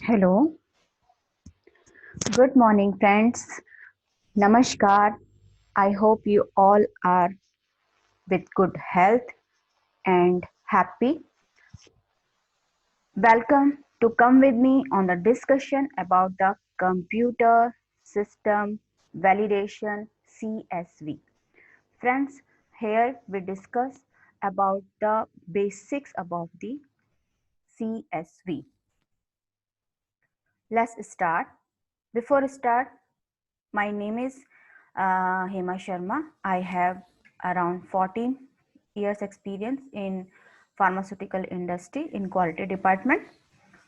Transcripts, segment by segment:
Hello, good morning, friends. Namaskar. I hope you all are with good health and happy. Welcome to come with me on the discussion about the computer system validation CSV. Friends, here we discuss about the basics about the CSV. Let's start. Before start, my name is Hema Sharma. I have around 14 years experience in pharmaceutical industry in quality department.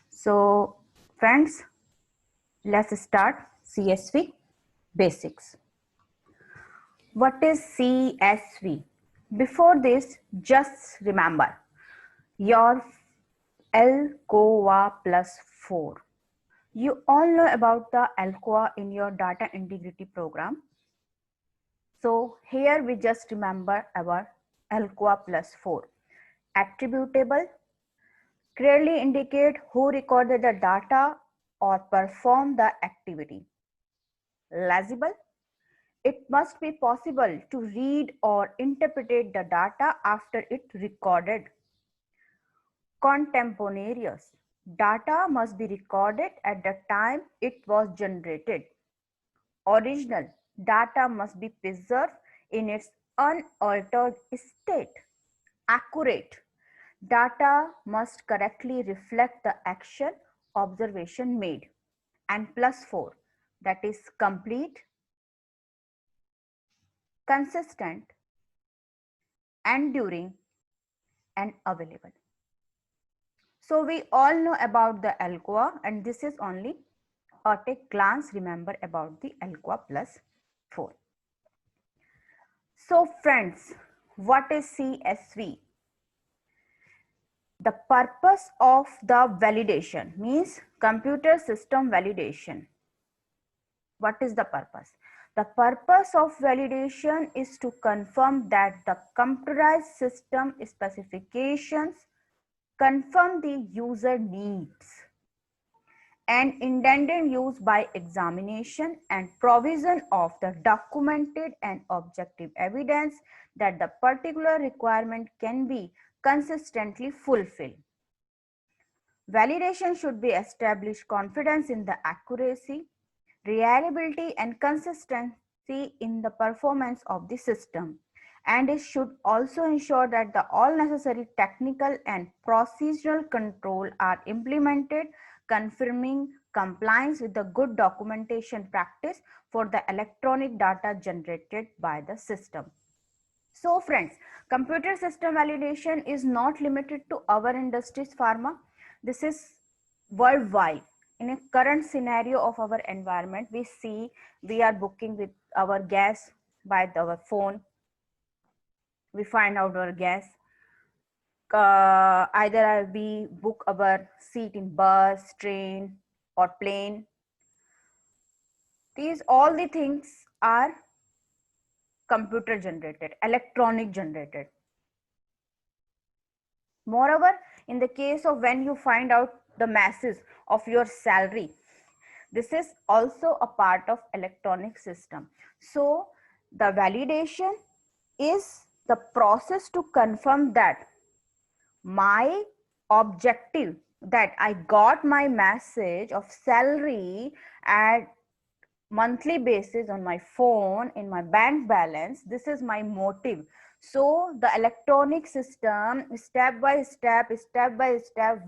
So friends, let's start CSV basics. What is CSV? Before this, just remember your ALCOA plus 4. You all know about the ALCOA in your data integrity program. So here we just remember our ALCOA plus 4. Attributable, clearly indicate who recorded the data or performed the activity. Legible, it must be possible to read or interpret the data after it recorded. Contemporaneous, data must be recorded at the time it was generated. Original, data must be preserved in its unaltered state. Accurate, data must correctly reflect the action observation made. And plus 4, that is complete, consistent, enduring, and available. So we all know about the ALCOA, and this is only at a glance remember about the ALCOA plus 4. So friends, what is CSV? The purpose of the validation means computer system validation. What is the purpose? The purpose of validation is to confirm that the computerized system specifications confirm the user needs and intended use by examination and provision of the documented and objective evidence that the particular requirement can be consistently fulfilled. Validation should be established confidence in the accuracy, reliability, and consistency in the performance of the system. And it should also ensure that the all necessary technical and procedural control are implemented, confirming compliance with the good documentation practice for the electronic data generated by the system. So friends, computer system validation is not limited to our industry's pharma. This is worldwide. In a current scenario of our environment, we see we are booking with our gas by our phone. We find out our gas. Either we book our seat in bus, train, or plane. These all the things are computer generated, electronic generated. Moreover, in the case of when you find out the masses of your salary, this is also a part of electronic system. So the validation is the process to confirm that my objective, that I got my message of salary at monthly basis on my phone, in my bank balance. This is my motive. So the electronic system step by step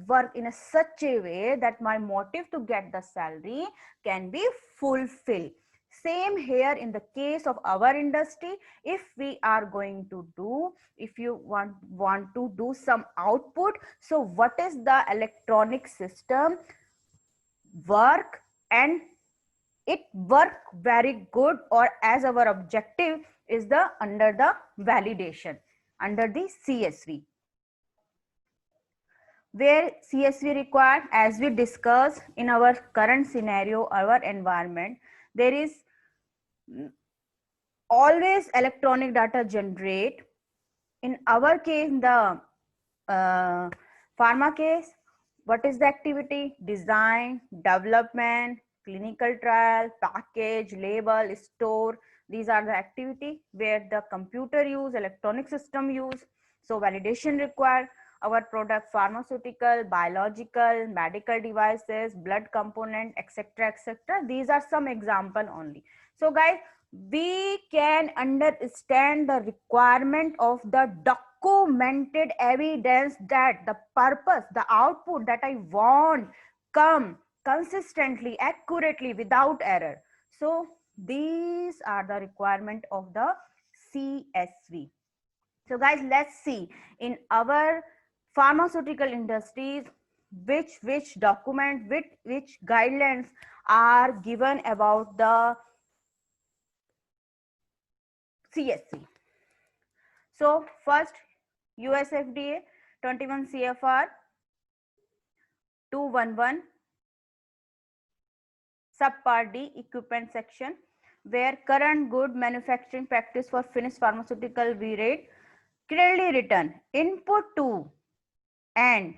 work in a such a way that my motive to get the salary can be fulfilled. Same here in the case of our industry. If we are going to do, if you want to do some output, so what is the electronic system work, and it work very good, or as our objective is the under the validation under the CSV, where CSV required, as we discussed in our current scenario, our environment, there is always electronic data generate. In our case, in the pharma case, What is the activity? Design, development, clinical trial, package, label, store. These are the activity where the computer use, electronic system use. So validation required. Our product, pharmaceutical, biological, medical devices, blood component, etc., etc. These are some example only. So guys, we can understand the requirement of the documented evidence that the purpose, the output that I want come consistently, accurately, without error. So these are the requirement of the CSV. So guys, let's see in our pharmaceutical industries which document, which guidelines are given about the CSV. So first, US FDA 21 CFR 211 subpart D equipment section, where current good manufacturing practice for finished pharmaceutical we read clearly written input to and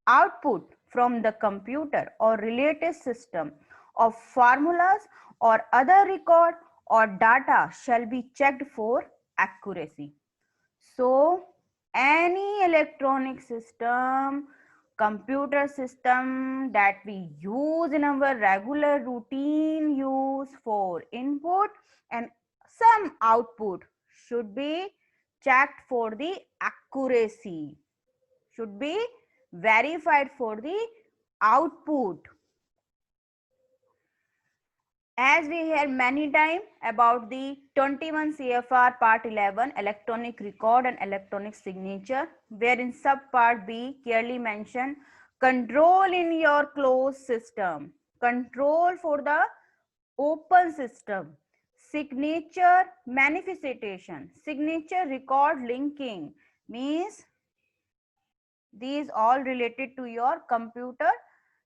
output from the computer or related system of formulas or other record or data shall be checked for accuracy. So any electronic system, computer system that we use in our regular routine use for input and some output should be checked for the accuracy, should be verified for the output. As we hear many times about the 21 CFR Part 11 electronic record and electronic signature, wherein subpart B clearly mentioned control in your closed system, control for the open system, signature manifestation, signature record linking, means these all related to your computer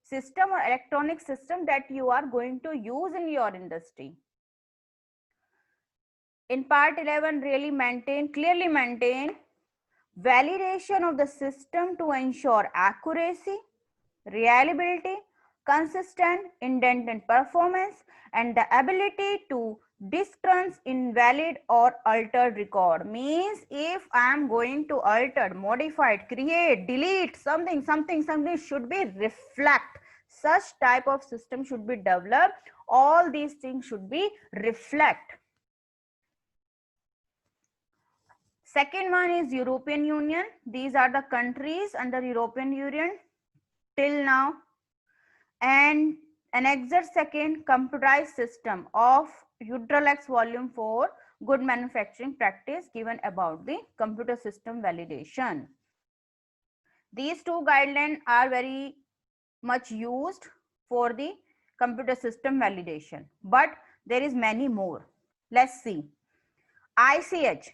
system or electronic system that you are going to use in your industry. In part 11, clearly maintain validation of the system to ensure accuracy, reliability, consistent independent performance, and the ability to discredit invalid or altered record. Means if I am going to alter, modify, create, delete something should be reflect. Such type of system should be developed. All these things should be reflect. Second one is European Union. These are the countries under European Union till now. And Annexure second, computerized system of Hydraulics Volume 4, good manufacturing practice given about the computer system validation. These two guidelines are very much used for the computer system validation, but there is many more. Let's see. ICH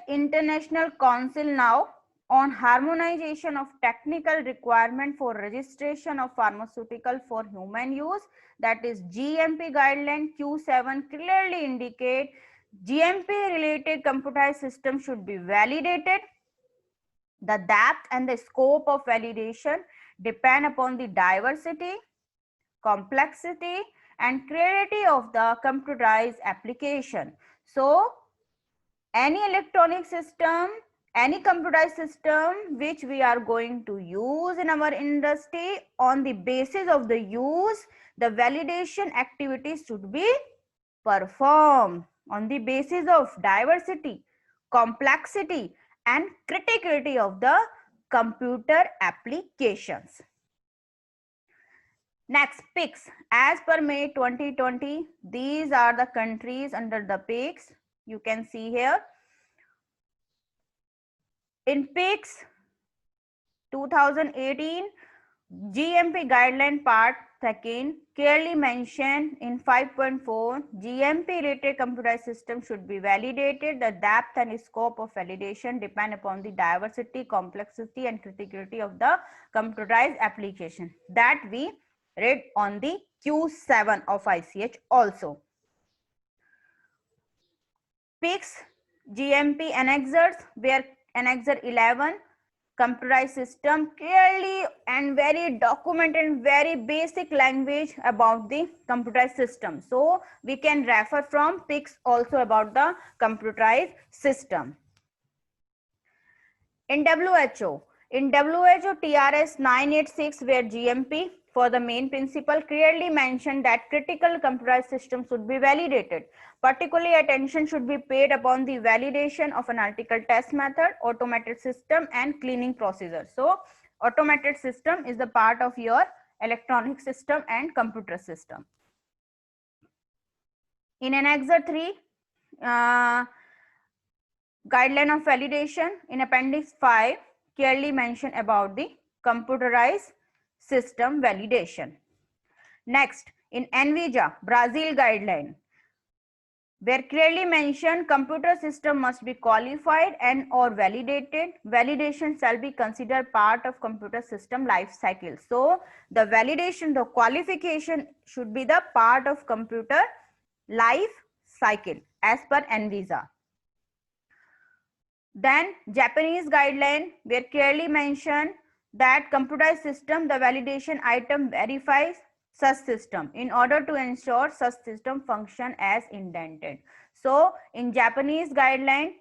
International Council now on harmonization of technical requirement for registration of pharmaceutical for human use, that is GMP guideline Q7 clearly indicate GMP related computerized system should be validated. The depth and the scope of validation depend upon the diversity, complexity, and clarity of the computerized application. So any electronic system, any computerized system which we are going to use in our industry, on the basis of the use, the validation activities should be performed on the basis of diversity, complexity, and criticality of the computer applications. Next, PICS. As per May 2020, these are the countries under the PICS. You can see here. In PICS 2018, GMP guideline part second clearly mentioned in 5.4, GMP related computerized system should be validated. The depth and scope of validation depend upon the diversity, complexity, and criticality of the computerized application. That we read on the Q7 of ICH also. PICS GMP annexures, where annexure 11 computerized system clearly and very documented, very basic language about the computerized system. So we can refer from pics also about the computerized system. In WHO TRS 986, where GMP for the main principle clearly mentioned that critical computerized systems should be validated. Particularly attention should be paid upon the validation of analytical test method, automated system and cleaning procedure. So automated system is the part of your electronic system and computer system. In Annexure 3, guideline of validation, in Appendix 5 clearly mentioned about the computerized system validation. Next, in ANVISA Brazil guideline, where clearly mentioned computer system must be qualified and or validated. Validation shall be considered part of computer system life cycle. So the validation, the qualification should be the part of computer life cycle as per ANVISA. Then Japanese guideline, where clearly mentioned that computerized system, the validation item verifies such system in order to ensure such system function as intended. So in Japanese guideline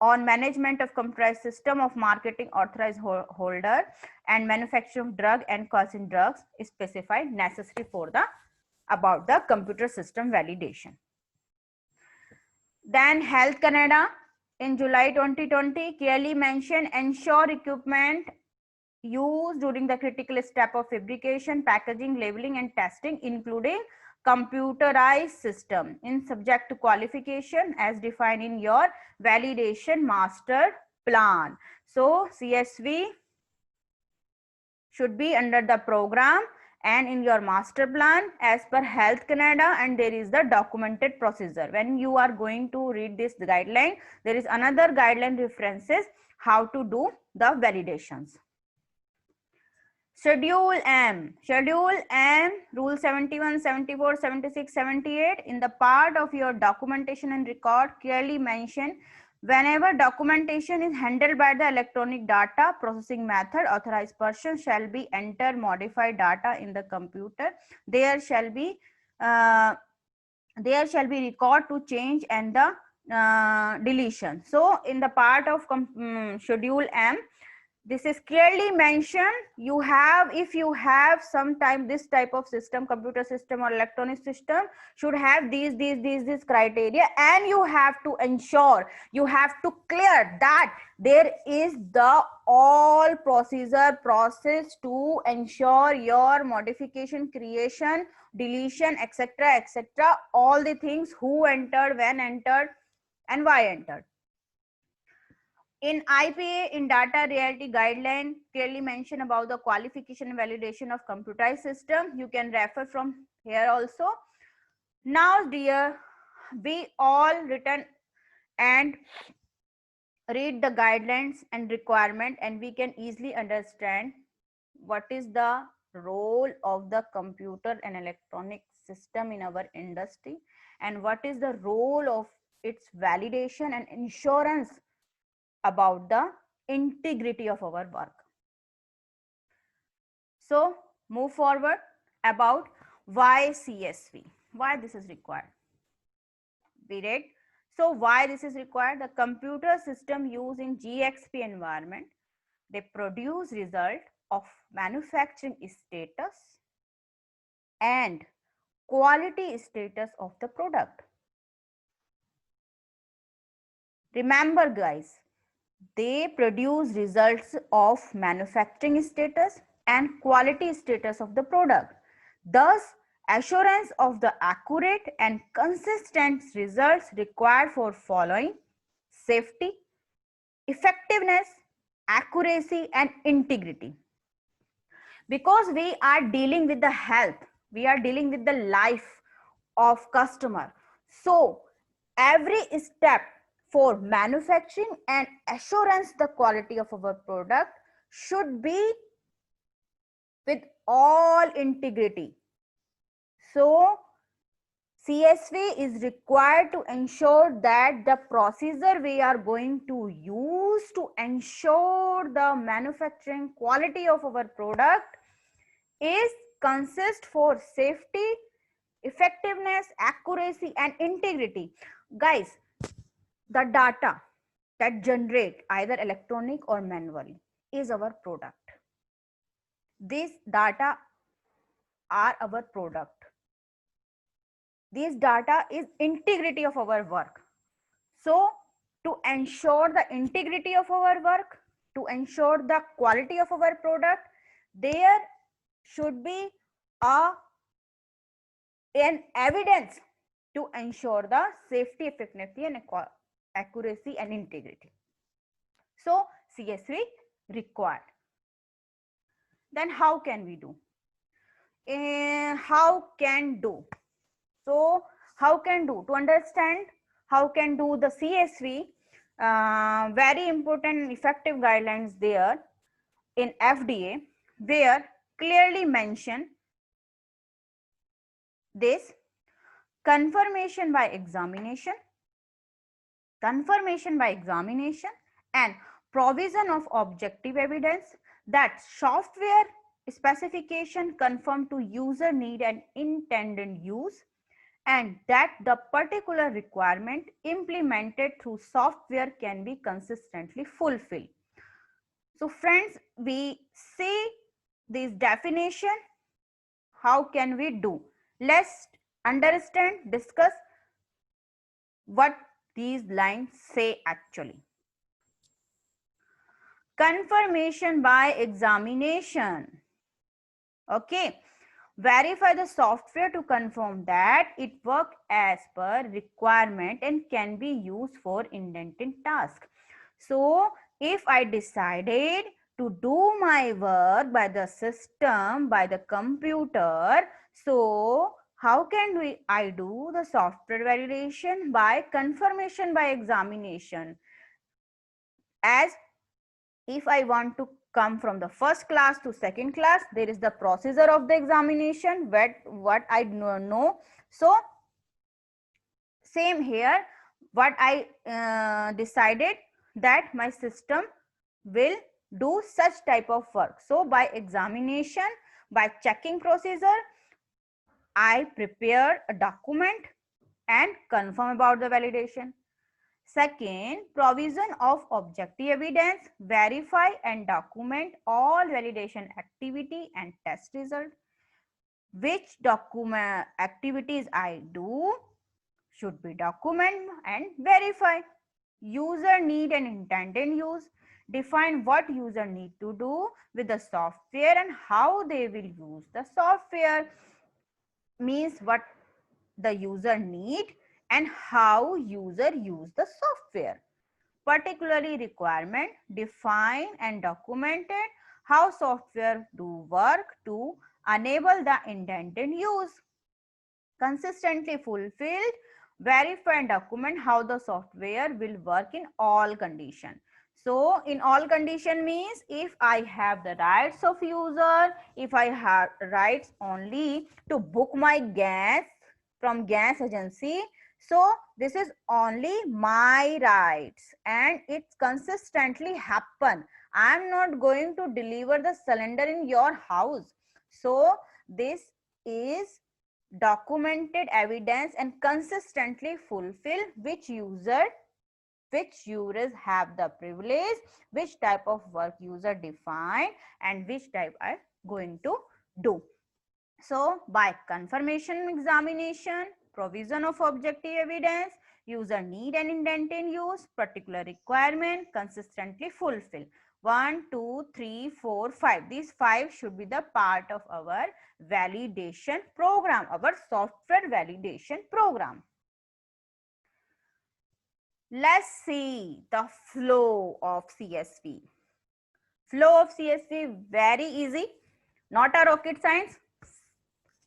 on management of computerized system of marketing authorized holder and manufacturing of drug and causing drugs is specified necessary for the about the computer system validation. Then Health Canada in July 2020 clearly mentioned ensure equipment used during the critical step of fabrication, packaging, labeling and testing, including computerized system, in subject to qualification as defined in your validation master plan. So CSV should be under the program and in your master plan as per Health Canada, and there is the documented procedure. When you are going to read this guideline, there is another guideline references how to do the validations. Schedule M, rule 71, 74, 76, 78 in the part of your documentation and record clearly mention whenever documentation is handled by the electronic data processing method, authorized person shall be enter modified data in the computer. There shall be record to change and the deletion. So in the part of schedule M, this is clearly mentioned. You have, if you have sometime this type of system, computer system or electronic system should have these criteria, and you have to ensure, you have to clear that there is the all process to ensure your modification, creation, deletion, etc., all the things, who entered, when entered and why entered. In IPA, in data reality guideline, clearly mention about the qualification and validation of computerized system. You can refer from here also. Now, dear, we all written and read the guidelines and requirement, and we can easily understand what is the role of the computer and electronic system in our industry, and what is the role of its validation and insurance about the integrity of our work. So move forward about why CSV, why this is required. We read. So why this is required? The computer system used in GXP environment, they produce result of manufacturing status and quality status of the product. Remember guys, they produce results of manufacturing status and quality status of the product. Thus, assurance of the accurate and consistent results required for following safety, effectiveness, accuracy and integrity. Because we are dealing with the health, we are dealing with the life of customer. So every step for manufacturing and assurance the quality of our product should be with all integrity. So CSV is required to ensure that the procedure we are going to use to ensure the manufacturing quality of our product is consist for safety, effectiveness, accuracy and integrity. Guys, the data that generate either electronic or manually is our product. These data are our product. These data is integrity of our work. So to ensure the integrity of our work, to ensure the quality of our product, there should be an evidence to ensure the safety, effectiveness and accuracy and integrity. So CSV required. Then how can we do? How can do? So how can do? To understand how can do the CSV, very important effective guidelines there in FDA, where clearly mention this: confirmation by examination, and provision of objective evidence that software specification conform to user need and intended use, and that the particular requirement implemented through software can be consistently fulfilled. So friends, we see this definition. How can we do? Let's understand, discuss what these lines say actually. Confirmation by examination. Okay. Verify the software to confirm that it works as per requirement and can be used for intended task. So if I decided to do my work by the system, by the computer, so how can I do the software validation? By confirmation by examination. As if I want to come from the first class to second class, there is the procedure of the examination, what I know. So same here, what I decided that my system will do such type of work. So by examination, by checking procedure, I prepare a document and confirm about the validation. Second, provision of objective evidence, verify and document all validation activity and test result. Which document activities I do should be document and verify. User need and intended use. Define what user need to do with the software and how they will use the software. Means what the user need and how user use the software. Particularly requirement, define and documented how software do work to enable the intended use. Consistently fulfilled, verify and document how the software will work in all conditions. So in all condition means if I have the rights of user, if I have rights only to book my gas from gas agency, so this is only my rights and it's consistently happen. I am not going to deliver the cylinder in your house. So this is documented evidence and consistently fulfill which users have the privilege, which type of work user define and which type are going to do. So by confirmation examination, provision of objective evidence, user need and intended use, particular requirement, consistently fulfill. 1, 2, 3, 4, 5. These 5 should be the part of our validation program, our software validation program. Let's see the flow of CSV. Flow of CSV, very easy, not a rocket science.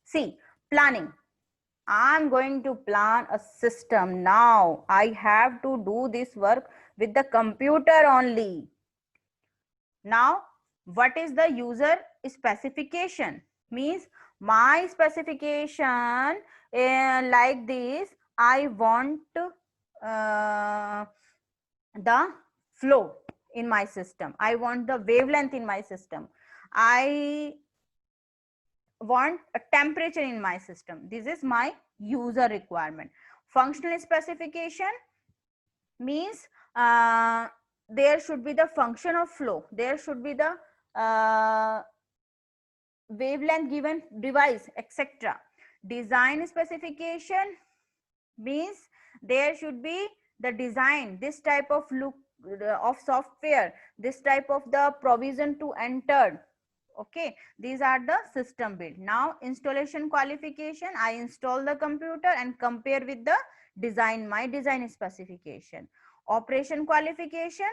See, planning. I'm going to plan a system now. I have to do this work with the computer only. Now, what is the user specification? Means My specification like this. I want the flow in my system. I want the wavelength in my system. I want a temperature in my system. This is my user requirement. Functional specification means there should be the function of flow. There should be the wavelength given device, etc. Design specification means there should be the design, this type of look of software, this type of the provision to enter. Okay, these are the system build. Now installation qualification, I install the computer and compare with the design, my design specification. Operation qualification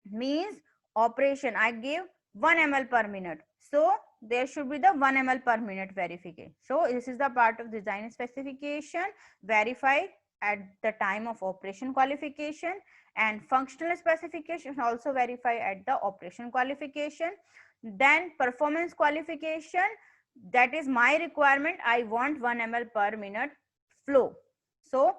means operation, I give 1 ml per minute, so there should be the 1 ml per minute verification. So this is the part of design specification, verify at the time of operation qualification, and functional specification also verify at the operation qualification. Then performance qualification, that is my requirement, I want 1 ml per minute flow. So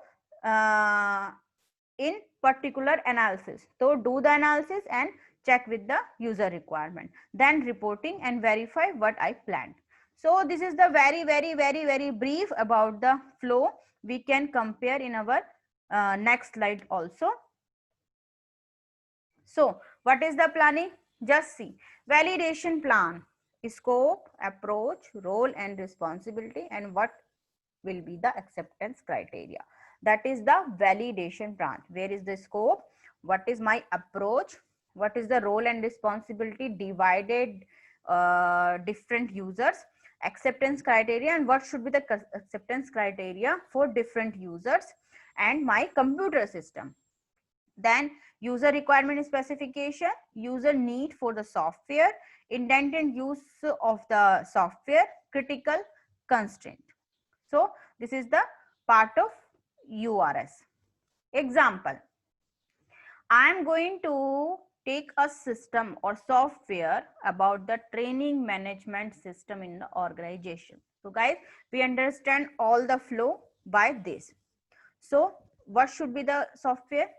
in particular analysis, so do the analysis and check with the user requirement, then reporting and verify what I planned. So this is the very brief about the flow. We can compare in our next slide also. So what is the planning? Just see. Validation plan, scope, approach, role and responsibility, and what will be the acceptance criteria. That is the validation plan. Where is the scope? What is my approach? What is the role and responsibility divided different users? Acceptance criteria, and what should be the acceptance criteria for different users and my computer system. Then user requirement specification, user need for the software, intended use of the software, critical constraint. So this is the part of URS. Example, I am going to take a system or software about the training management system in the organization. So guys, we understand all the flow by this. So what should be the software?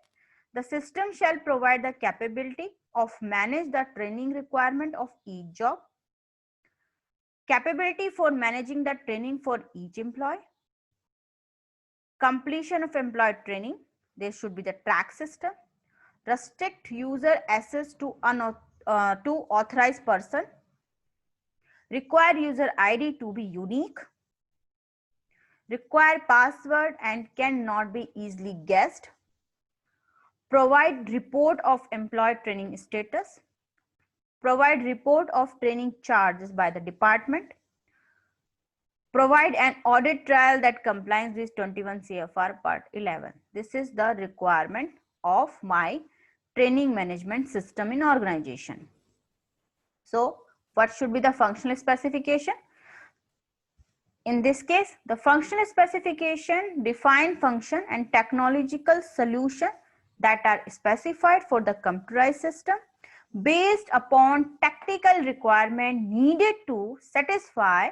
The system shall provide the capability of manage the training requirement of each job, capability for managing the training for each employee, completion of employee training, there should be the track system, restrict user access to authorized person, require user ID to be unique, require password and cannot be easily guessed, provide report of employee training status, provide report of training charges by the department, provide an audit trail that complies with 21 CFR Part 11. This is the requirement of my training management system in organization. So what should be the functional specification? In this case, the functional specification define function and technological solution that are specified for the computerized system based upon technical requirement needed to satisfy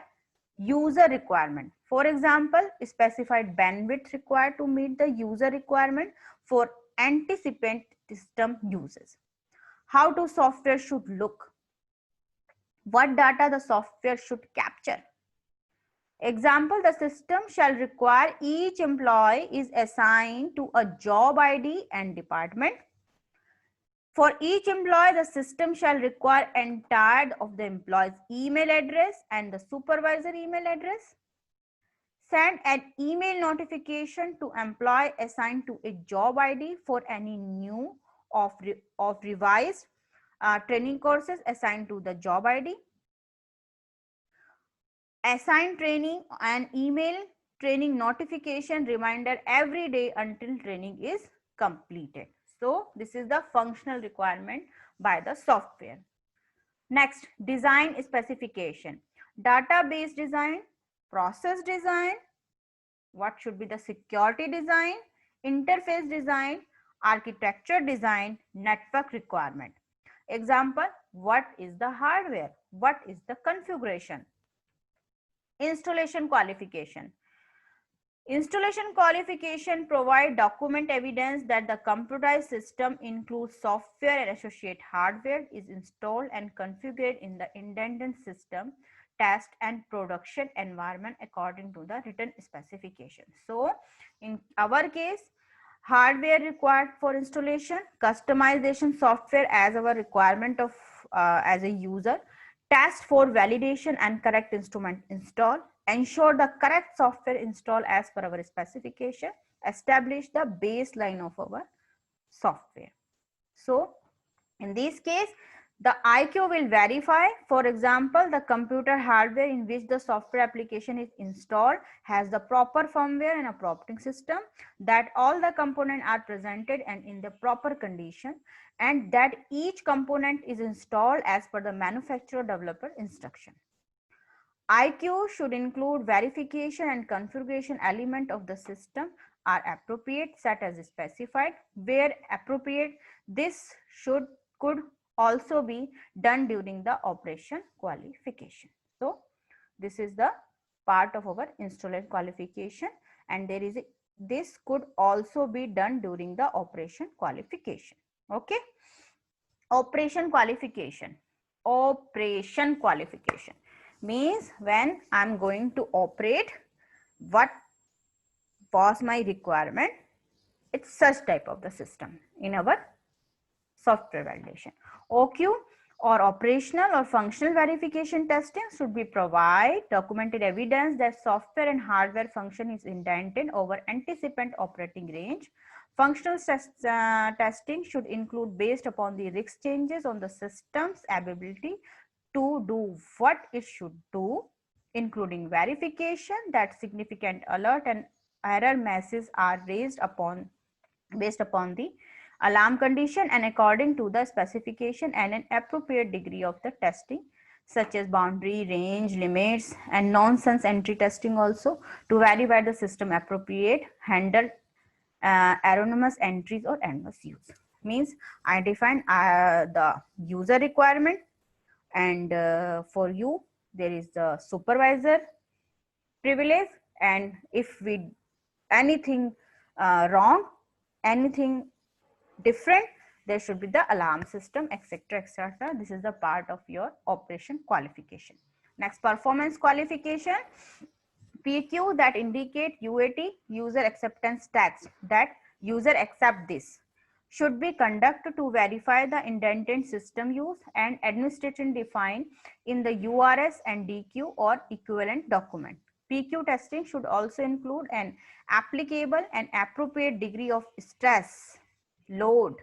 user requirement. For example, specified bandwidth required to meet the user requirement for anticipant system uses. How the software should look, what data the software should capture. Example, the system shall require each employee is assigned to a job ID and department. For each employee, the system shall require entire of the employee's email address and the supervisor email address. Send an email notification to employee assigned to a job ID for any new of revised training courses assigned to the job ID. Assign training and email training notification reminder every day until training is completed. So this is the functional requirement by the software. Next, design specification. Database design, process design, what should be the security design, interface design, architecture design, network requirement. Example, what is the hardware? What is the configuration? Installation qualification. Installation qualification provide document evidence that the computerized system includes software and associate hardware is installed and configured in the intended system, test and production environment according to the written specification. So in our case, hardware required for installation, customization software as our requirement of as a user, test for validation and correct instrument install, ensure the correct software install as per our specification, establish the baseline of our software. So in this case, the IQ will verify, for example, the computer hardware in which the software application is installed has the proper firmware and operating system, that all the components are presented and in the proper condition, and that each component is installed as per the manufacturer developer instruction. IQ should include verification and configuration element of the system are appropriate, set as specified. Where appropriate, this could also be done during the operation qualification. So this is the part of our installation qualification, and this could also be done during the operation qualification. Okay. Operation qualification. Operation qualification means when I'm going to operate, what was my requirement? It's such type of the system in our software validation. OQ or operational or functional verification testing should be provide documented evidence that software and hardware function is intended over anticipant operating range. Functional testing should include based upon the risk changes on the system's ability to do what it should do, including verification that significant alert and error messages are raised upon based upon the alarm condition and according to the specification, and an appropriate degree of the testing such as boundary, range, limits and nonsense entry testing also to verify the system appropriate handle erroneous entries or endless use. Means I define the user requirement, and for you there is the supervisor privilege, and if we anything wrong, anything different, there should be the alarm system, etc, etc. This is the part of your operation qualification. Next, performance qualification. PQ that indicate UAT, user acceptance test, that user accept this, should be conducted to verify the intended system use and administration defined in the URS and DQ or equivalent document. PQ testing should also include an applicable and appropriate degree of stress, load,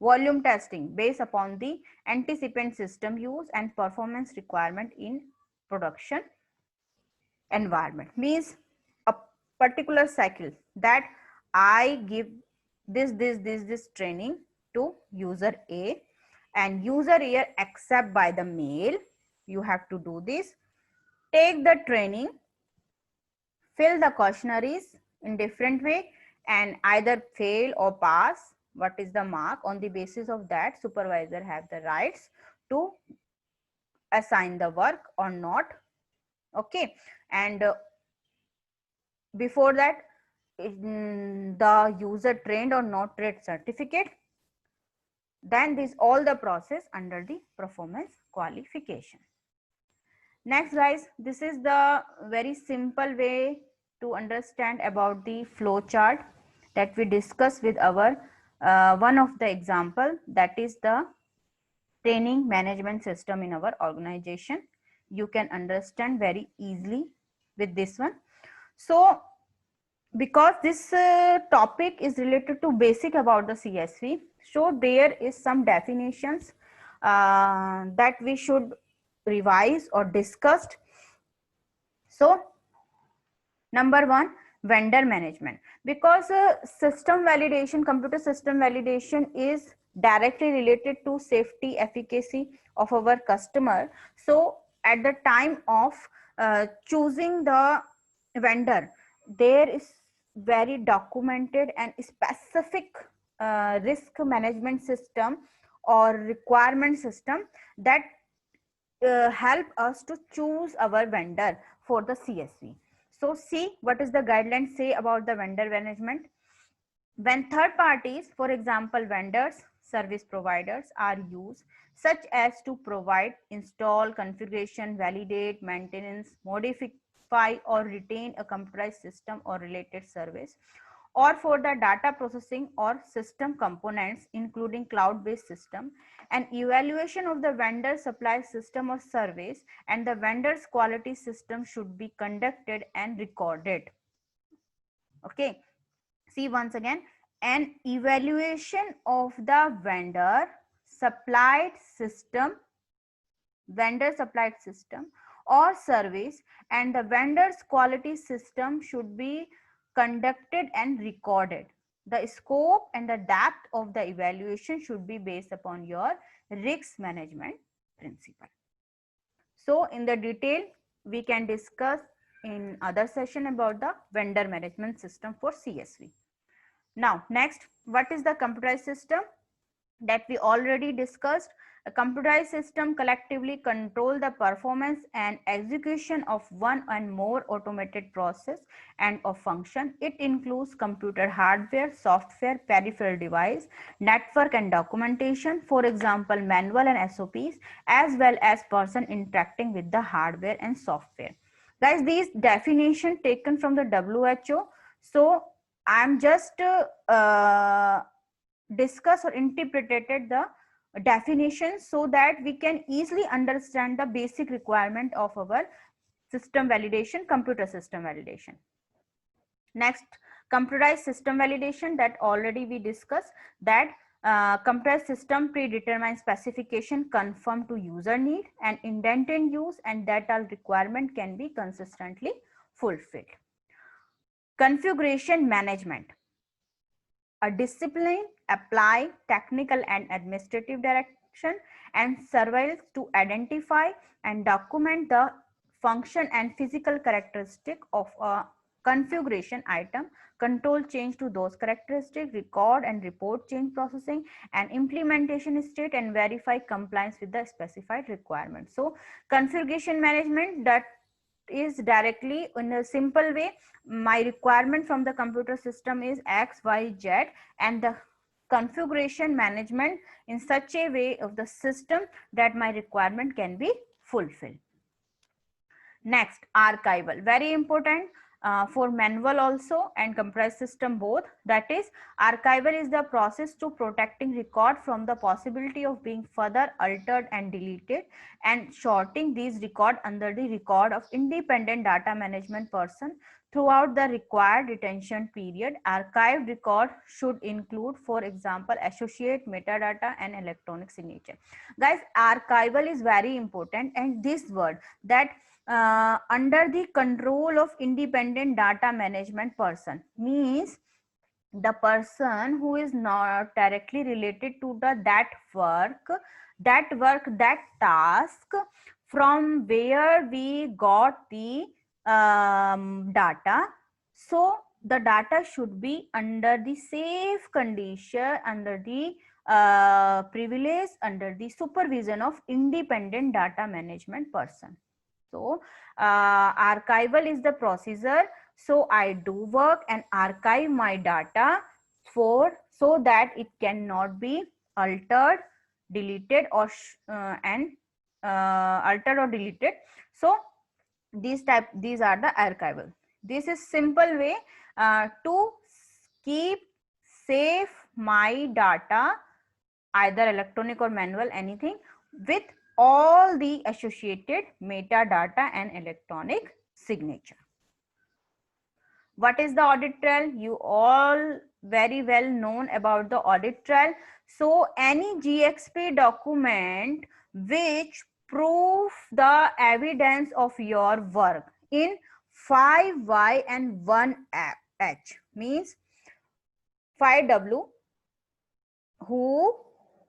volume testing based upon the anticipant system use and performance requirement in production environment. Means a particular cycle that I give this training to user A, and user A accept by the mail. You have to do this, take the training, fill the questionnaires in different way, and either fail or pass. What is the mark? On the basis of that, supervisor have the rights to assign the work or not. Okay, and before that, the user trained or not trained certificate. Then this all the process under the performance qualification. Next guys, this is the very simple way to understand about the flow chart that we discussed with our one of the example, that is the training management system in our organization. You can understand very easily with this one. So because this topic is related to basic about the CSV, so there is some definitions that we should revise or discussed. So number one, vendor management, because system validation, computer system validation is directly related to safety efficacy of our customer. So at the time of choosing the vendor, there is very documented and specific risk management system or requirement system that help us to choose our vendor. for the CSV. So see what is the guidelines say about the vendor management. When third parties, for example vendors, service providers, are used such as to provide, install, configuration, validate, maintenance, modify or retain a computerized system or related service, or for the data processing or system components including cloud-based system, an evaluation of the vendor supply system or service and the vendor's quality system should be conducted and recorded. Okay, see once again, an evaluation of the vendor supplied system or service and the vendor's quality system should be conducted and recorded. The scope and the depth of the evaluation should be based upon your risk management principle. So in the detail we can discuss in other session about the vendor management system for CSV. Now next, what is the computerized system? That we already discussed. A computerized system collectively control the performance and execution of one and more automated process and of function. It includes computer hardware, software, peripheral device, network and documentation, for example manual and SOPs, as well as person interacting with the hardware and software. Guys, these definition taken from the WHO. So I'm just discuss or interpreted the definitions so that we can easily understand the basic requirement of our system validation, computer system validation. Next, computerized system validation, that already we discussed, that computerized system predetermined specification conform to user need and intended use and that all requirement can be consistently fulfilled. Configuration management, a discipline apply technical and administrative direction and surveillance to identify and document the function and physical characteristic of a configuration item, control change to those characteristics, record and report change processing and implementation state, and verify compliance with the specified requirements. So configuration management, that is directly in a simple way, my requirement from the computer system is XYZ and the configuration management in such a way of the system that my requirement can be fulfilled. Next, archival, very important for manual also and computerized system both. That is, archival is the process to protecting record from the possibility of being further altered and deleted and sorting these record under the record of independent data management person throughout the required retention period. Archived record should include, for example, associate metadata and electronic signature. Guys, archival is very important, and this word that under the control of independent data management person means the person who is not directly related to that task from where we got the data. So the data should be under the safe condition, under the privilege, under the supervision of independent data management person. So archival is the procedure. So I do work and archive my data so that it cannot be altered, deleted or altered or deleted. So these are the archival. This is simple way to keep safe my data, either electronic or manual, anything, with all the associated metadata and electronic signature. What is the audit trail? You all very well known about the audit trail. So any GXP document which prove the evidence of your work in 5Y and 1H means 5W, who,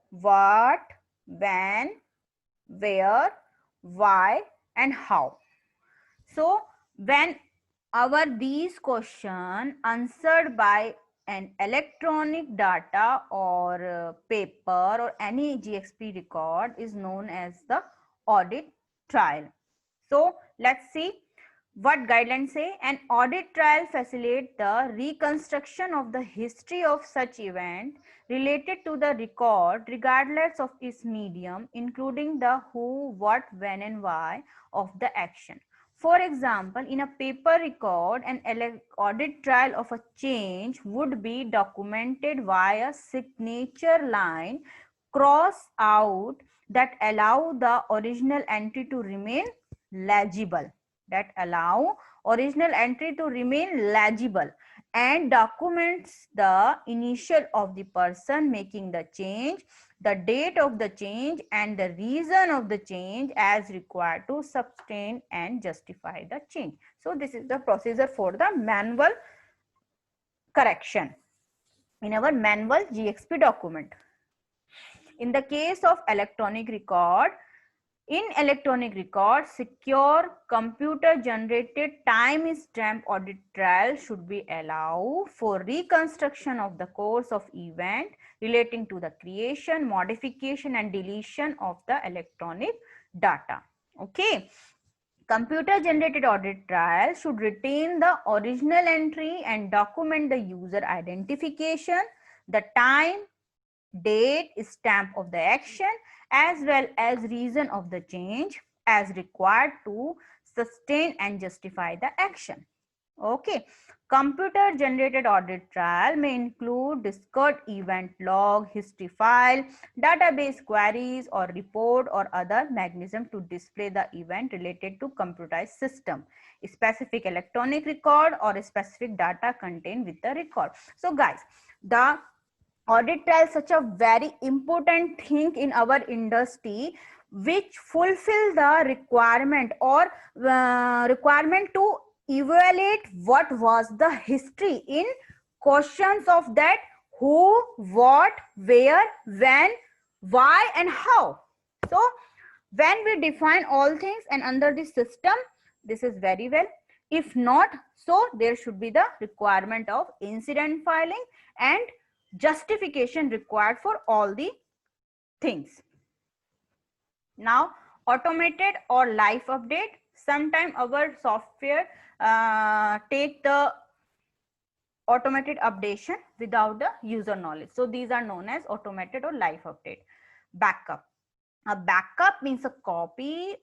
what, when, where, why and how. So when our these question answered by an electronic data or paper or any GXP record is known as the audit trail. So let's see What guidelines say? An audit trail facilitates the reconstruction of the history of such event related to the record regardless of its medium, including the who, what, when and why of the action. For example, in a paper record, an audit trail of a change would be documented via signature line cross out that allow the original entry to remain legible, that allow original entry to remain legible, and documents the initial of the person making the change, the date of the change and the reason of the change as required to sustain and justify the change. So this is the procedure for the manual correction in our manual GXP document. In the case of electronic record, in electronic record, secure computer-generated time-stamped audit trail should be allowed for reconstruction of the course of event relating to the creation, modification, and deletion of the electronic data. Okay. Computer-generated audit trail should retain the original entry and document the user identification, the time, date, stamp of the action, as well as reason of the change as required to sustain and justify the action. Okay. Computer generated audit trail may include discrete event log, history file, database queries or report or other mechanism to display the event related to computerized system, specific electronic record or specific data contained with the record. So guys, the audit trail is such a very important thing in our industry, which fulfill the requirement or requirement to evaluate what was the history in questions of that who, what, where, when, why and how. So when we define all things and under this system, this is very well. If not, so there should be the requirement of incident filing and justification required for all the things. Now, automated or live update. Sometime our software take the automated updation without the user knowledge. So these are known as automated or live update. Backup. A backup means a copy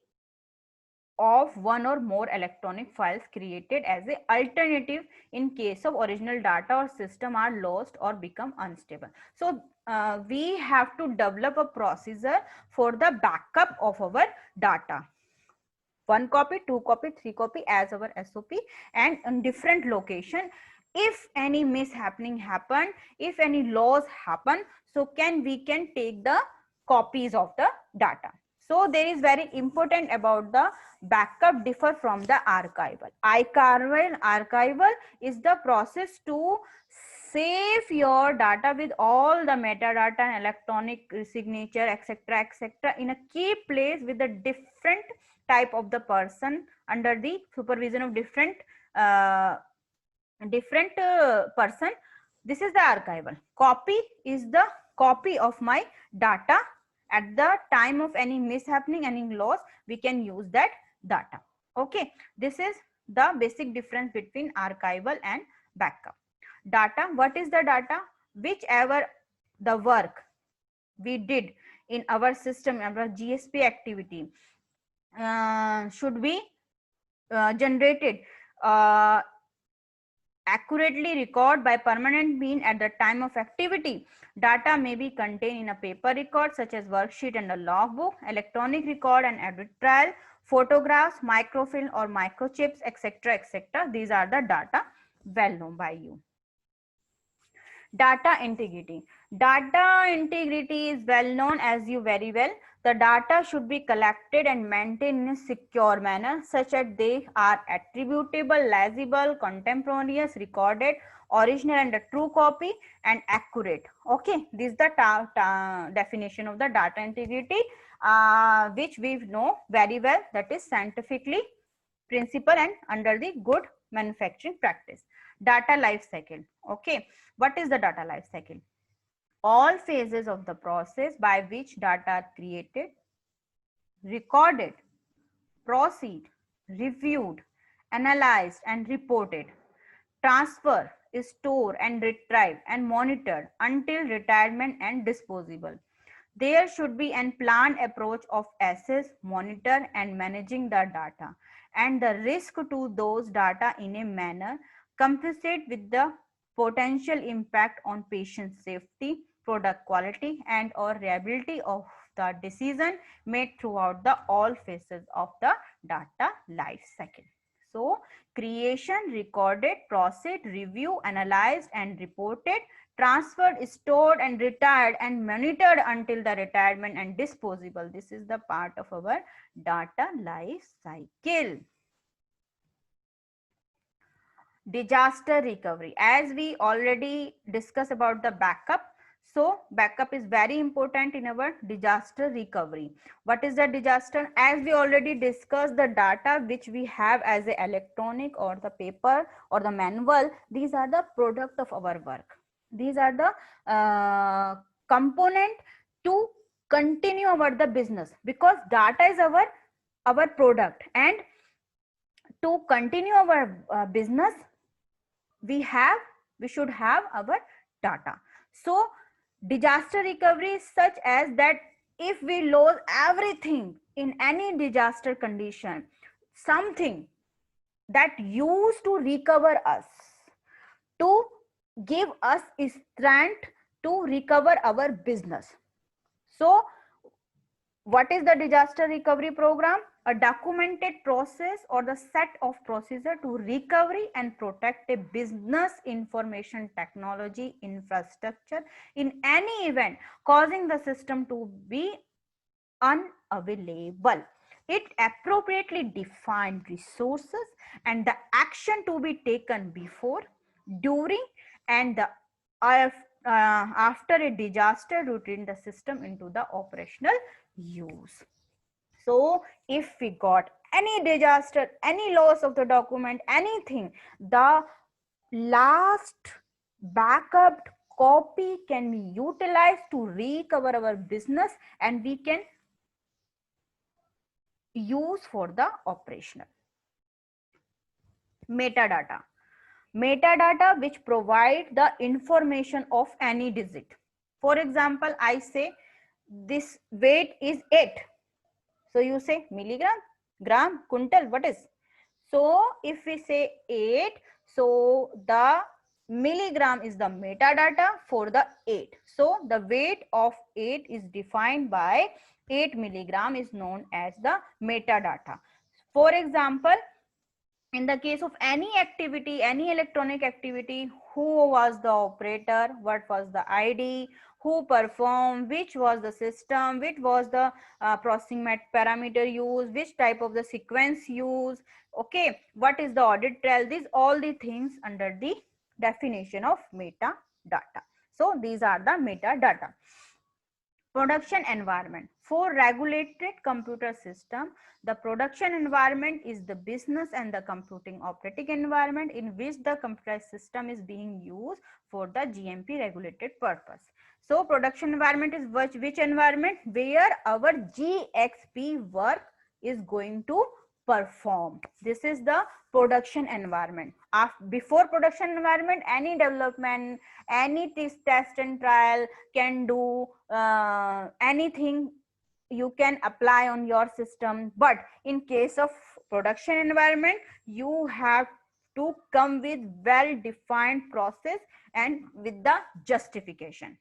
of one or more electronic files created as an alternative in case of original data or system are lost or become unstable. So we have to develop a procedure for the backup of our data. 1 copy, 2 copy, 3 copy as our SOP, and in different location. If any mishappening happen, if any loss happen, so we can take the copies of the data. So there is very important about the backup differ from the archival. Archival is the process to save your data with all the metadata and electronic signature, etc., etc., in a key place with a different type of the person under the supervision of different person. This is the archival. Copy is the copy of my data. At the time of any mishappening, any loss, we can use that data. Okay, this is the basic difference between archival and backup. Data, what is the data? Whichever the work we did in our system, our GSP activity should be generated accurately record by permanent mean at the time of activity. Data may be contained in a paper record such as worksheet and a logbook, electronic record and audit trail, photographs, microfilm or microchips, etc., etc. These are the data well known by you. Data integrity. Data integrity is well known as you very well. The data should be collected and maintained in a secure manner such that they are attributable, legible, contemporaneous, recorded, original and a true copy, and accurate. Okay, this is the definition of the data integrity, which we know very well, that is scientifically principle and under the good manufacturing practice. Data life cycle. Okay, what is the data life cycle? All phases of the process by which data are created, recorded, proceed, reviewed, analyzed and reported. Transfer is stored and retrieved and monitored until retirement and disposable. There should be a planned approach of assess, monitor and managing the data and the risk to those data in a manner compensate with the potential impact on patient safety, product quality and or reliability of the decision made throughout the all phases of the data life cycle. So creation, recorded, processed, review, analyzed and reported, transferred, stored and retired and monitored until the retirement and disposable. This is the part of our data life cycle. Disaster recovery. As we already discussed about the backup, so backup is very important in our disaster recovery. What is the disaster? As we already discussed, the data which we have as a electronic or the paper or the manual, these are the product of our work. These are the component to continue our the business, because data is our product, and to continue our business we should have our data. So disaster recovery is such as that if we lose everything in any disaster condition, something that used to recover us, to give us strength to recover our business. So what is the disaster recovery program? A documented process or the set of procedure to recovery and protect a business information technology infrastructure in any event causing the system to be unavailable. It appropriately defined resources and the action to be taken before, during and the after a disaster to return the system into the operational use. So if we got any disaster, any loss of the document, anything, the last backup copy can be utilized to recover our business and we can use for the operational. Metadata. Metadata which provide the information of any digit. For example, I say this weight is 8. So you say milligram, gram, quintal, what is? So if we say 8, so the milligram is the metadata for the 8. So the weight of 8 is defined by 8 milligram is known as the metadata. For example, in the case of any activity, any electronic activity, who was the operator, what was the ID, who performed, which was the system, which was the processing parameter used, which type of the sequence used, okay, what is the audit trail, these all the things under the definition of metadata. So these are the metadata. Production environment. For regulated computer system, the production environment is the business and the computing operating environment in which the computer system is being used for the GMP regulated purpose. So production environment is which environment? Where our GXP work is going to perform. This is the production environment. Before production environment, any development, any test and trial can do anything you can apply on your system. But in case of production environment, you have to come with well-defined process and with the justification.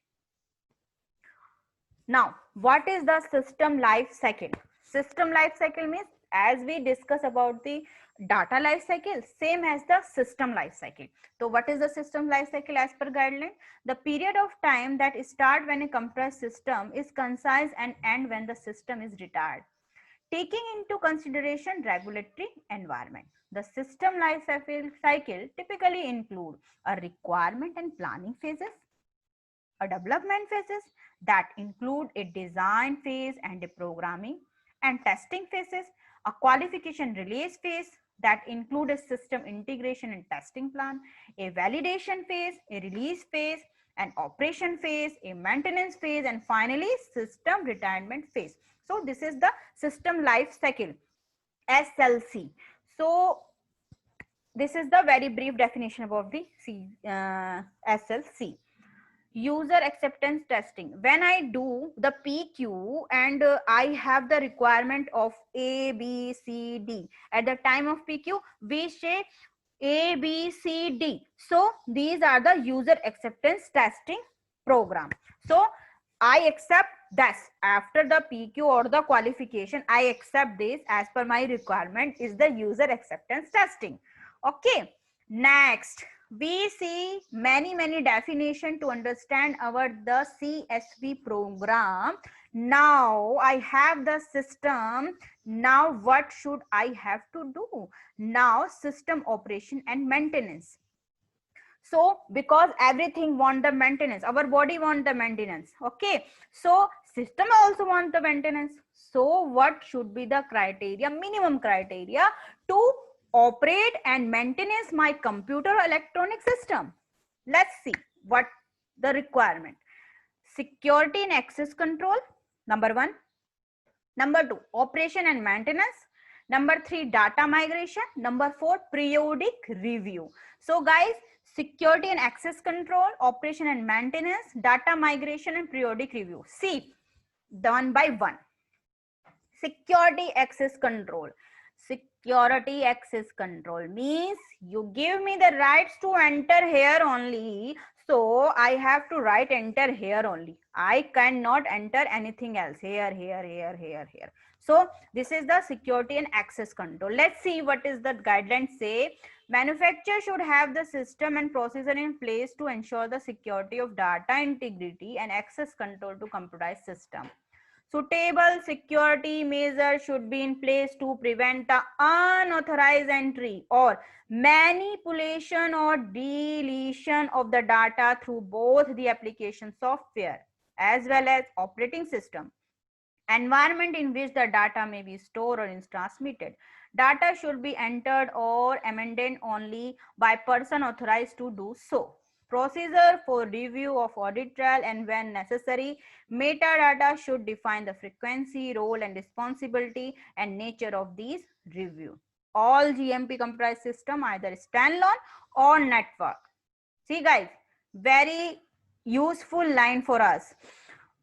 Now, what is the system life cycle? System life cycle means, as we discuss about the data life cycle, same as the system life cycle. So what is the system life cycle as per guideline? The period of time that start when a computer system is concise and end when the system is retired, taking into consideration regulatory environment. The system life cycle typically include a requirement and planning phases, a development phases that include a design phase and a programming and testing phases, a qualification release phase that include a system integration and testing plan, a validation phase, a release phase, an operation phase, a maintenance phase, and finally system retirement phase. So this is the system life cycle, SLC. So this is the very brief definition about the SLC. User acceptance testing. When I do the PQ and I have the requirement of A, B, C, D. At the time of PQ, we say A, B, C, D. So these are the user acceptance testing program. So I accept this after the PQ or the qualification. I accept this as per my requirement is the user acceptance testing. Okay. Next, we see many definition to understand our the CSV program. Now I have the system. Now what should I have to do? Now system operation and maintenance. So because everything want the maintenance, our body want the maintenance. Okay, so system also want the maintenance. So what should be the criteria, minimum criteria to operate and maintenance my computer or electronic system? Let's see what the requirement. Security and access control, number 1. Number 2, operation and maintenance. Number 3, data migration. Number 4, periodic review. So guys, security and access control, operation and maintenance, data migration and periodic review. See, one by one. Security access control. Security access control means you give me the rights to enter here only. So I have to write enter here only. I cannot enter anything else here. So this is the security and access control. Let's see what is the guidelines say. Manufacturer should have the system and procedure in place to ensure the security of data integrity and access control to computerized system. Suitable security measures should be in place to prevent the unauthorized entry or manipulation or deletion of the data through both the application software as well as operating system. Environment in which the data may be stored or is transmitted. Data should be entered or amended only by person authorized to do so. Procedure for review of audit trail, and when necessary, metadata should define the frequency, role and responsibility and nature of these review. All GMP computerized system either standalone or network. See guys, very useful line for us.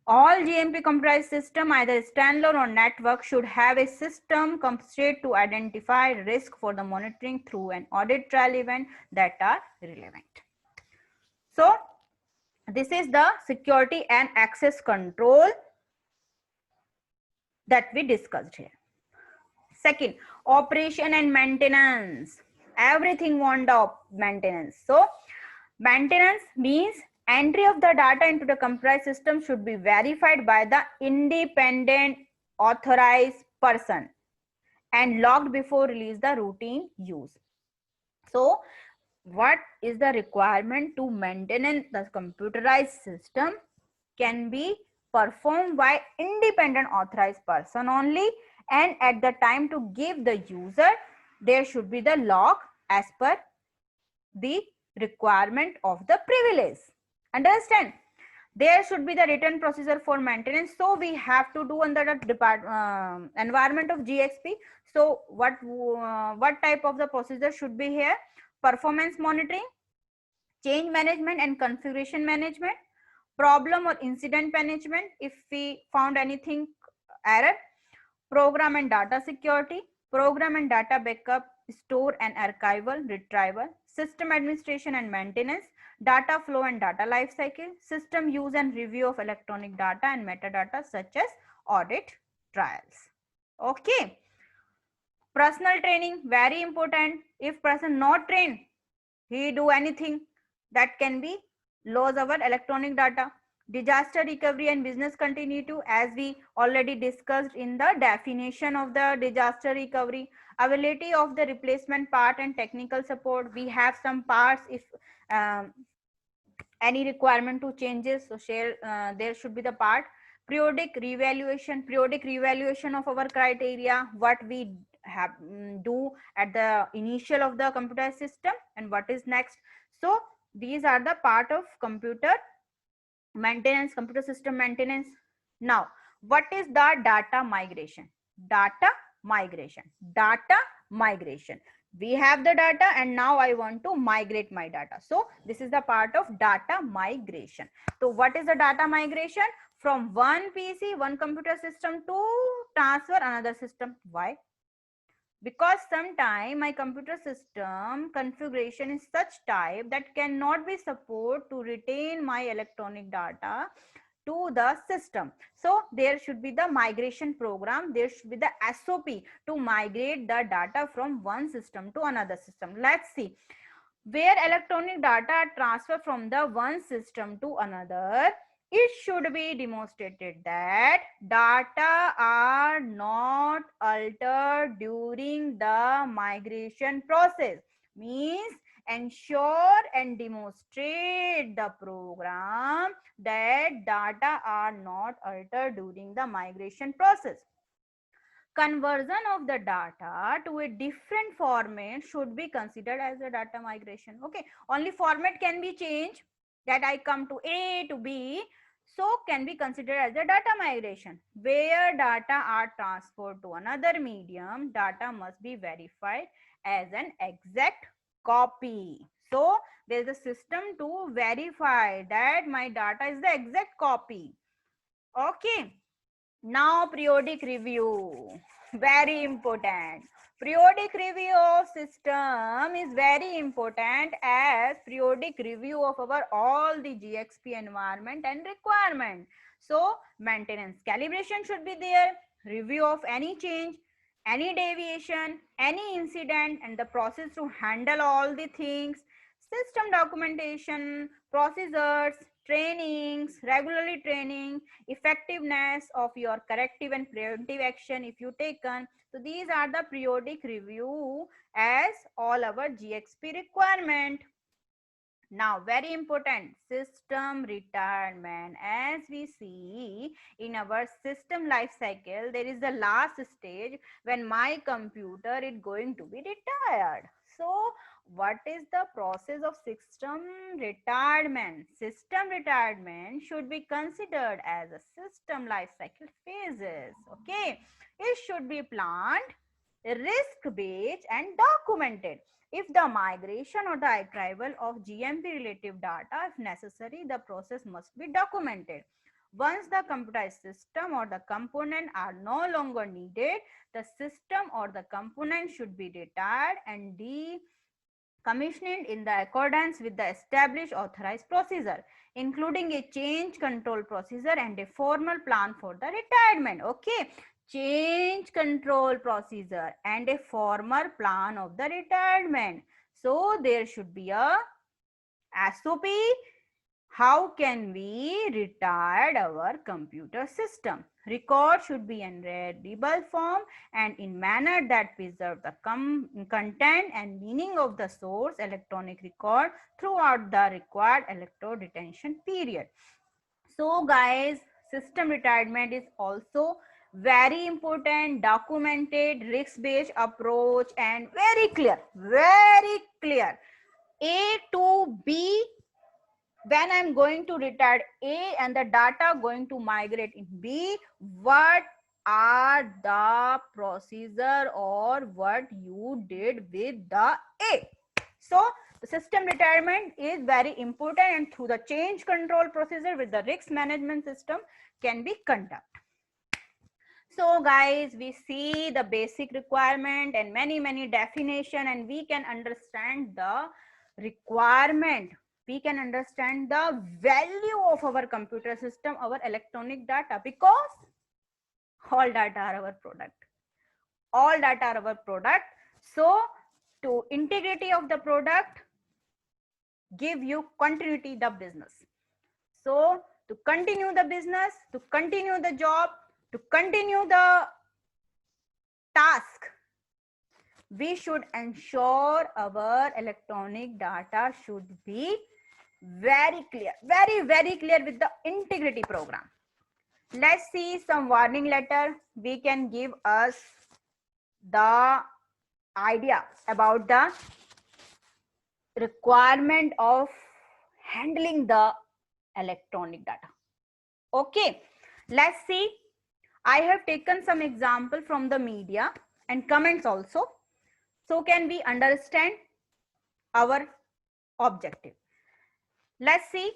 All GMP computerized system, either standalone or network, should have a system concept to identify risk for the monitoring through an audit trail event that are relevant. So this is the security and access control that we discussed here. Second, operation and maintenance. Everything want the maintenance. So maintenance means entry of the data into the computerized system should be verified by the independent authorized person and logged before release the routine use. So what is the requirement to maintain the computerized system can be performed by independent authorized person only, and at the time to give the user there should be the log as per the requirement of the privilege. Understand? There should be the written procedure for maintenance. So we have to do under the environment of GXP. So what type of the procedure should be here? Performance monitoring, change management and configuration management, problem or incident management if we found anything error, program and data security, program and data backup, store and archival, retrieval, system administration and maintenance, data flow and data lifecycle, system use and review of electronic data and metadata such as audit trials. Okay. Personal training, very important. If person not trained, he do anything that can be lose our electronic data. Disaster recovery and business continuity, as we already discussed in the definition of the disaster recovery. Availability of the replacement part and technical support. We have some parts if any requirement to changes, so there should be the part. Periodic revaluation of our criteria, what we have do at the initial of the computer system and what is next. So these are the part of computer maintenance, computer system maintenance. Now what is the data migration? Data migration We have the data and now I want to migrate my data. So this is the part of data migration. So what is the data migration? From one PC, one computer system to transfer another system. Why? Because sometime my computer system configuration is such type that cannot be support to retain my electronic data to the system. So there should be the migration program, there should be the SOP to migrate the data from one system to another system. Let's see. Where electronic data are transferred from the one system to another, it should be demonstrated that data are not altered during the migration process. Means ensure and demonstrate the program that data are not altered during the migration process. Conversion of the data to a different format should be considered as a data migration. Okay, only format can be changed, that I come to A to B, so can be considered as a data migration. Where data are transferred to another medium, data must be verified as an exact copy. So there is a system to verify that my data is the exact copy. Okay. Now periodic review, very important. Periodic review of system is very important as periodic review of our all the GXP environment and requirement. So maintenance calibration should be there, review of any change, any deviation, any incident and the process to handle all the things, system documentation, procedures, trainings, regularly training, effectiveness of your corrective and preventive action if you taken. So these are the periodic review as all our GXP requirement. Now very important, system retirement. As we see in our system life cycle, there is the last stage when my computer is going to be retired. So what is the process of system retirement? System retirement should be considered as a system life cycle phases. Okay, it should be planned, risk based and documented. If the migration or the archival of GMP relative data, if necessary, the process must be documented. Once the computerized system or the component are no longer needed, the system or the component should be retired and decommissioned in the accordance with the established authorized procedure, including a change control procedure and a formal plan for the retirement. Okay, change control procedure and a formal plan of the retirement. So there should be a SOP. How can we retire our computer system? Record should be in readable form and in manner that preserve the content and meaning of the source electronic record throughout the required electrode retention period. So guys, system retirement is also very important, documented, risk-based approach and very clear, very clear. A to B, when I'm going to retire A and the data going to migrate in B, what are the procedure or what you did with the A? So the system retirement is very important and through the change control procedure with the risk management system can be conducted. So guys, we see the basic requirement and many definition and we can understand the requirement. We can understand the value of our computer system, our electronic data, because all data are our product. All data are our product. So to integrity of the product, give you continuity the business. So to continue the business, to continue the job, to continue the task, we should ensure our electronic data should be very clear, very clear with the integrity program. Let's see some warning letter. We can give us the idea about the requirement of handling the electronic data. Okay, let's see. I have taken some example from the media and comments also. So can we understand our objective? Let's see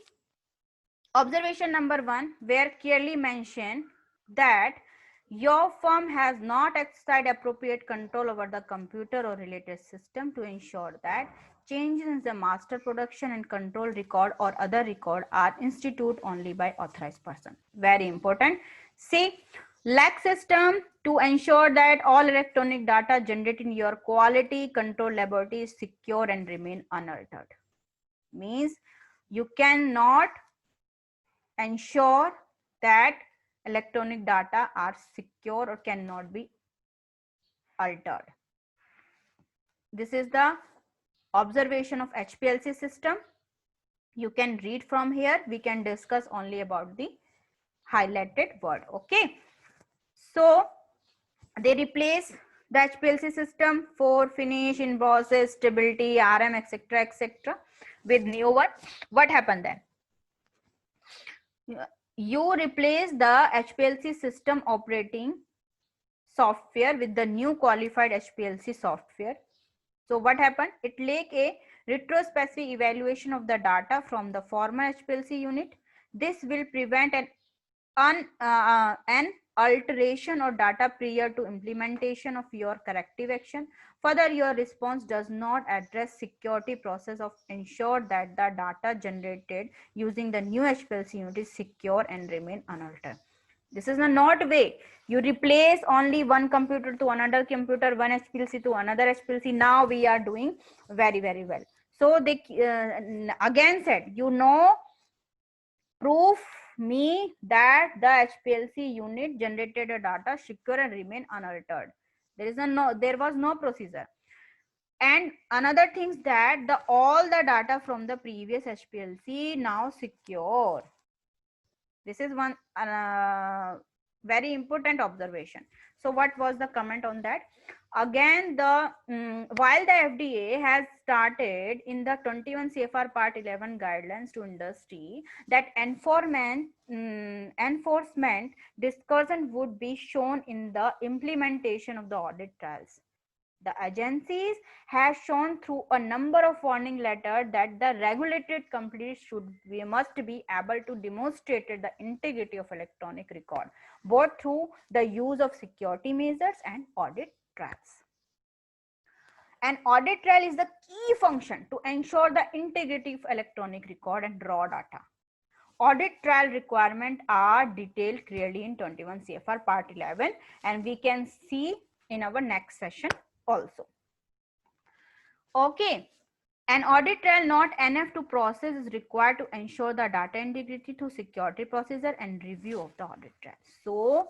observation number 1, where clearly mentioned that your firm has not exercised appropriate control over the computer or related system to ensure that changes in the master production and control record or other record are instituted only by authorized person. Very important. See, lack system to ensure that all electronic data generated in your quality control laboratory is secure and remain unaltered. Means you cannot ensure that electronic data are secure or cannot be altered. This is the observation of HPLC system. You can read from here. We can discuss only about the highlighted word. Okay. So they replace the HPLC system for finish, invoices, stability, RM, etc., etc., with new one. What happened then? You replace the HPLC system operating software with the new qualified HPLC software. So what happened? It like a retrospective evaluation of the data from the former HPLC unit. This will prevent an alteration or data prior to implementation of your corrective action. Further, your response does not address security process of ensure that the data generated using the new HPLC unit is secure and remain unaltered. This is not way. You replace only one computer to another computer, one HPLC to another HPLC. Now we are doing very, very well. So they again said, prove me that the HPLC unit generated a data secure and remain unaltered. There was no procedure. And another thing is that all the data from the previous HPLC now secure. This is one very important observation. So what was the comment on that? Again, while the FDA has started in the 21 CFR Part 11 guidelines to industry that enforcement discussion would be shown in the implementation of the audit trials. The agencies have shown through a number of warning letters that the regulated companies must be able to demonstrate the integrity of electronic record, both through the use of security measures and audit trials. An audit trial is the key function to ensure the integrity of electronic record and raw data. Audit trial requirements are detailed clearly in 21 CFR Part 11, and we can see in our next session also. Okay, an audit trial not enough to process is required to ensure the data integrity through security procedure and review of the audit trial. So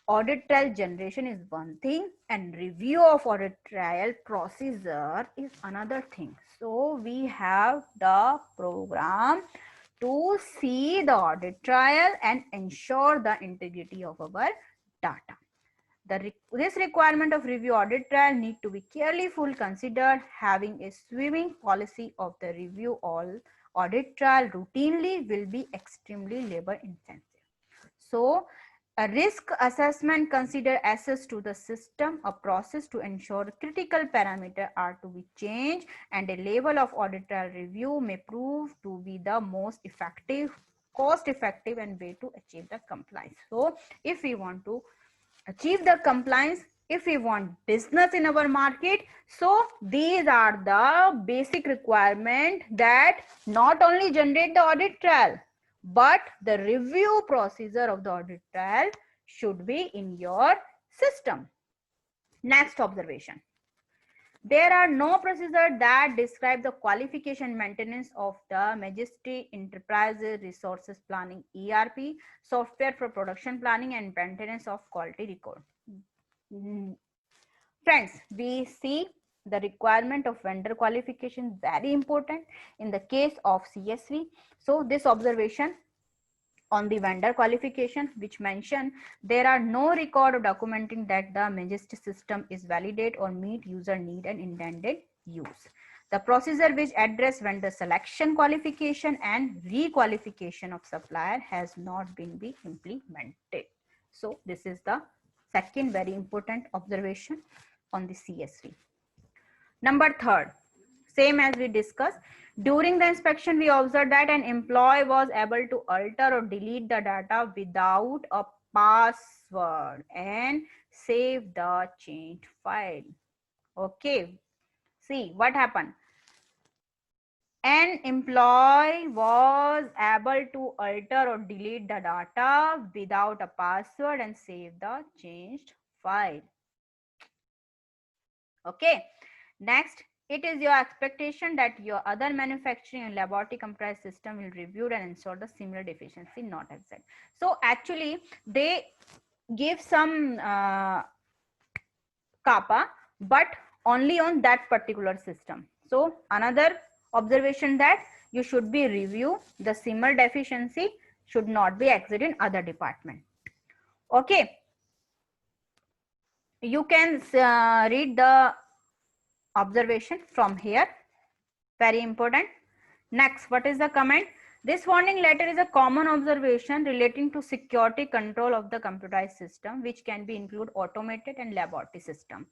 audit trial generation is one thing and review of audit trial procedure is another thing. So we have the program to see the audit trial and ensure the integrity of our data. This requirement of review audit trial need to be carefully considered. Having a sweeping policy of the review all audit trial routinely will be extremely labor intensive. So a risk assessment consider access to the system, a process to ensure critical parameters are to be changed, and a level of audit trial review may prove to be the most effective, cost effective and way to achieve the compliance. So if we want to achieve the compliance, if we want business in our market, so these are the basic requirement that not only generate the audit trial, but the review procedure of the audit trial should be in your system. Next observation. There are no procedures that describe the qualification maintenance of the Majesty Enterprise Resources Planning ERP software for production planning and maintenance of quality record. Friends, we see the requirement of vendor qualification very important in the case of CSV. So this observation on the vendor qualification, which mention there are no record of documenting that the Majesty system is validate or meet user need and intended use. The procedure which address vendor selection qualification and requalification of supplier has not been implemented. So this is the second very important observation on the CSV. Number third, same as we discussed. During the inspection, we observed that an employee was able to alter or delete the data without a password and save the changed file. Okay. See what happened. An employee was able to alter or delete the data without a password and save the changed file. Okay. Next, it is your expectation that your other manufacturing and laboratory computerized system will review and ensure the similar deficiency not exist. So actually, they give some kappa, but only on that particular system. So another observation that you should be review the similar deficiency should not be exit in other department. Okay. You can read the observation from here. Very important. Next, what is the comment? This warning letter is a common observation relating to security control of the computerized system, which can be include automated and laboratory system.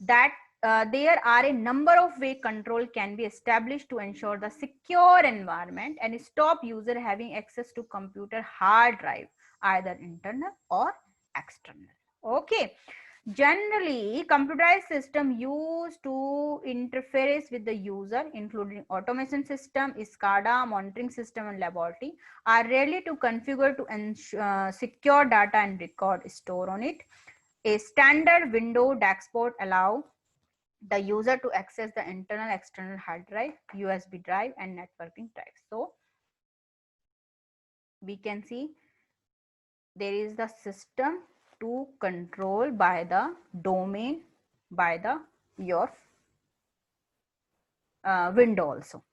That there are a number of way control can be established to ensure the secure environment and stop user having access to computer hard drive, either internal or external. Okay. Generally, computerized system used to interface with the user, including automation system, SCADA, monitoring system, and laboratory, are rarely to configure to ensure secure data and record store on it. A standard window dashboard allow the user to access the internal, external hard drive, USB drive, and networking drive. So we can see there is the system to control by the domain by the your window also.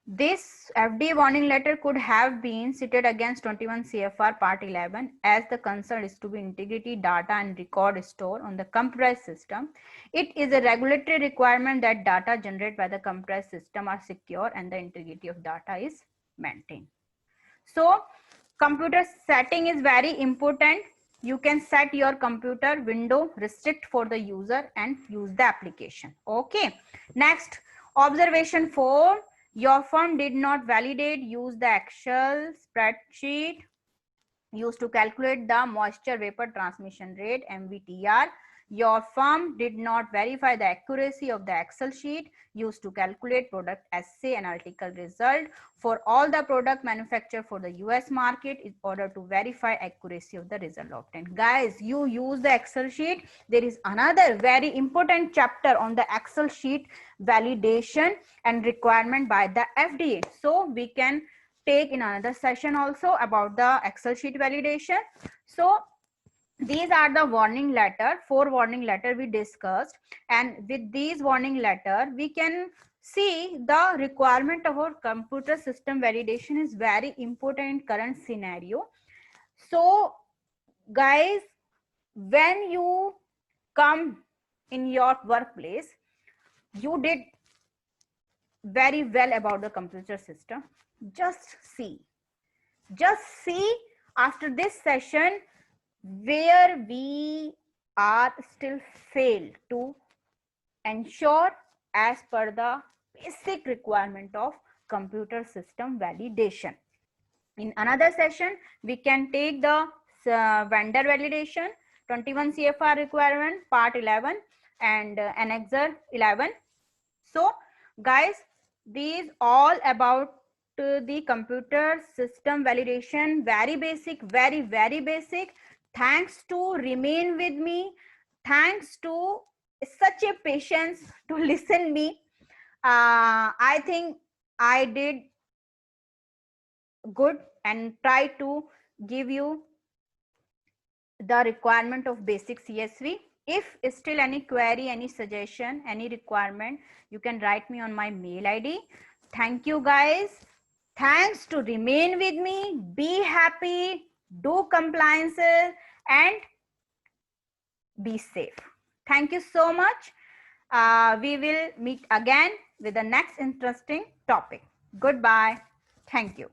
This FDA warning letter could have been cited against 21 CFR Part 11 as the concern is to be integrity, data, and record store on the computerized system. It is a regulatory requirement that data generated by the computerized system are secure and the integrity of data is maintained. So computer setting is very important. You can set your computer window restrict for the user and use the application. Okay. Next, observation 4. Your firm did not validate, use the Excel spreadsheet used to calculate the moisture vapor transmission rate, MVTR. Your firm did not verify the accuracy of the Excel sheet used to calculate product assay analytical result for all the product manufactured for the US market in order to verify accuracy of the result obtained. Guys, you use the Excel sheet. There is another very important chapter on the Excel sheet validation and requirement by the FDA. So we can take in another session also about the Excel sheet validation. So these are the warning letter, 4 warning letter we discussed, and with these warning letter we can see the requirement of our computer system validation is very important in current scenario. So guys, when you come in your workplace, you did very well about the computer system. Just see after this session where we are still failed to ensure as per the basic requirement of computer system validation. In another session, we can take the vendor validation, 21 CFR requirement, part 11 and annexure 11. So guys, these all about the computer system validation, very basic, very basic. Thanks to remain with me, thanks to such a patience to listen me. I think I did good and try to give you the requirement of basic CSV. If still any query, any suggestion, any requirement, you can write me on my mail ID. Thank you guys. Thanks to remain with me. Be happy, do compliances, and be safe. Thank you so much. We will meet again with the next interesting topic. Goodbye. Thank you.